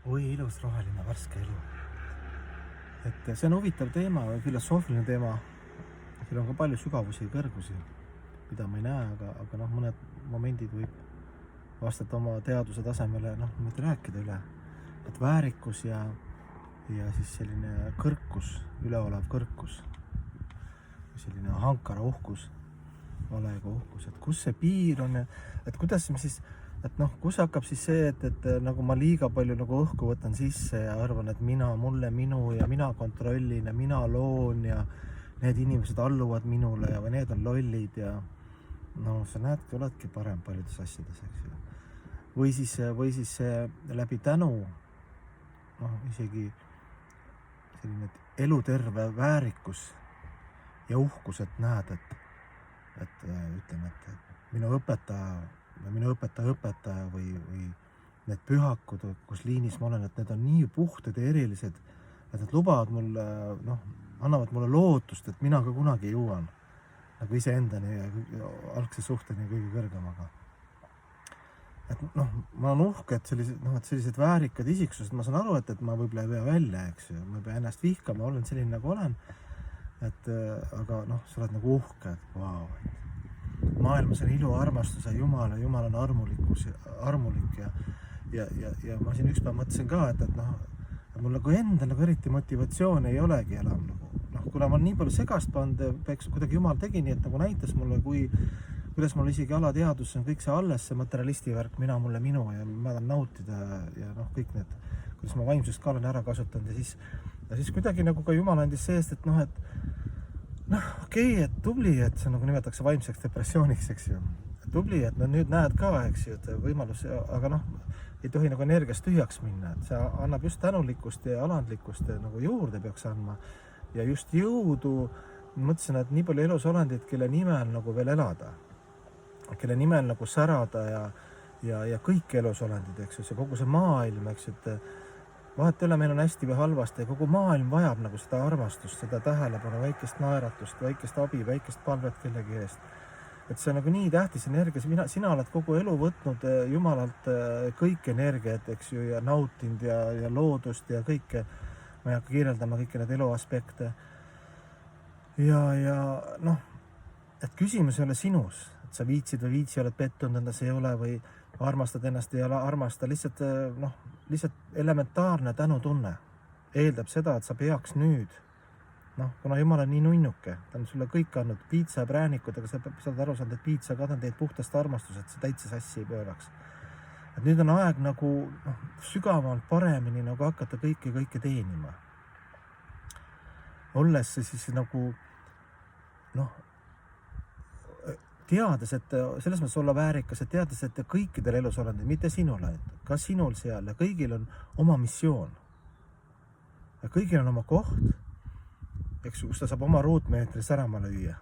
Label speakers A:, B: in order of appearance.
A: Oi, ilus roheline värske elu. Et see on huvitav teema, filosoofiline teema. Seal on ka palju sügavusi ja kõrgusi, mida ma ei näe, aga noh, mõned momendid võib vastata oma teaduse tasemele, niimoodi rääkida üle. Et väärikus ja siis selline kõrkus, üleolev kõrkus, selline hankara uhkus, valega uhkus, et kus see piir on ja et kuidas me siis, et kus hakkab siis see, et nagu ma liiga palju nagu õhku võtan sisse ja arvan, et mulle minu ja mina kontrollin ja mina loon ja need inimesed alluvad minule ja või need on lollid ja sa näedki, oledki parem paljudes asjades, eks ju. Või siis läbi tänu, isegi selline eluterve väärikus ja uhkus, et näed, et ütleme, et minu õpetaja õpetaja või need pühakud, kus liinis ma olen, et need on nii puhtad ja erilised, et nad lubavad mulle, annavad mulle lootust, et mina ka kunagi jõuan nagu iseendani ja algse suhteni kõige kõrgemaga. Et ma olen uhke, et sellised väärikad isiksused, ma saan aru, et ma võib-olla ei pea välja, eks ju, ma ei pea ennast vihkama, olen selline nagu olen, aga sa oled nagu uhke, et vau, maailmas on ilu, armastus ja Jumal on armulik ja ma siin ükspäev mõtlesin ka, et mul nagu endal nagu eriti motivatsioon ei olegi enam kuna ma nii palju segast pannud, peaks kuidagi Jumal tegi nii, et nagu näitas mulle, kuidas mul isegi alateadus on kõik see alles, see materialisti värk, mulle minu ja ma tahan nautida ja kõik need, kuidas ma vaimsust ka olen ära kasutanud ja siis kuidagi nagu ka Jumal andis seest, et okei, et tubli, et see nagu nimetakse vaimseks depressiooniks, eks ju. Tubli, et nüüd näed ka, eks ju, et võimalus, aga ei tohi nagu energiast tühjaks minna, et see annab just tänulikkust ja alandlikkust ja nagu juurde peaks andma ja just jõudu, mõtlesin, et nii palju elus olendid, kelle nimel nagu veel elada, kelle nimel nagu särada ja kõik elus olendid, eks ju, see kogu see maailm, eks ju, et vahet üle, meil on hästi või halvasti ja kogu maailm vajab nagu seda armastust, seda tähelepanu, väikest naeratust, väikest abi, väikest palvet kellegi eest. Et see on nagu nii tähtis energia, sina oled kogu elu võtnud Jumalalt kõik energiat, eks ju, ja nautinud ja loodust ja kõike. Ma ei hakka kirjeldama kõiki need elu aspekte. Et küsimus ei ole sinus, et sa viitsid või viitsi oled pettunud, endas ei ole või armastad ennast ei ole armasta, lihtsalt elementaarne tänutunne eeldab seda, et sa peaks nüüd, kuna Jumal on nii nunnuke, ta on sulle kõik andnud, piitsa ja präänikud, aga sa oled aru saanud, et piitsa kadan teid puhtast armastusest, see täitsa sassi ei pööraks. Et nüüd on aeg nagu sügavalt paremini nagu hakata kõike teenima. Olles see siis nagu teades, et selles mõttes olla väärikas, et teades, et kõikidel elus olendid, mitte sinule, ka sinul seal ja kõigil on oma missioon. Ja kõigil on oma koht, eks kus ta saab oma ruutmeetri särama lüüa.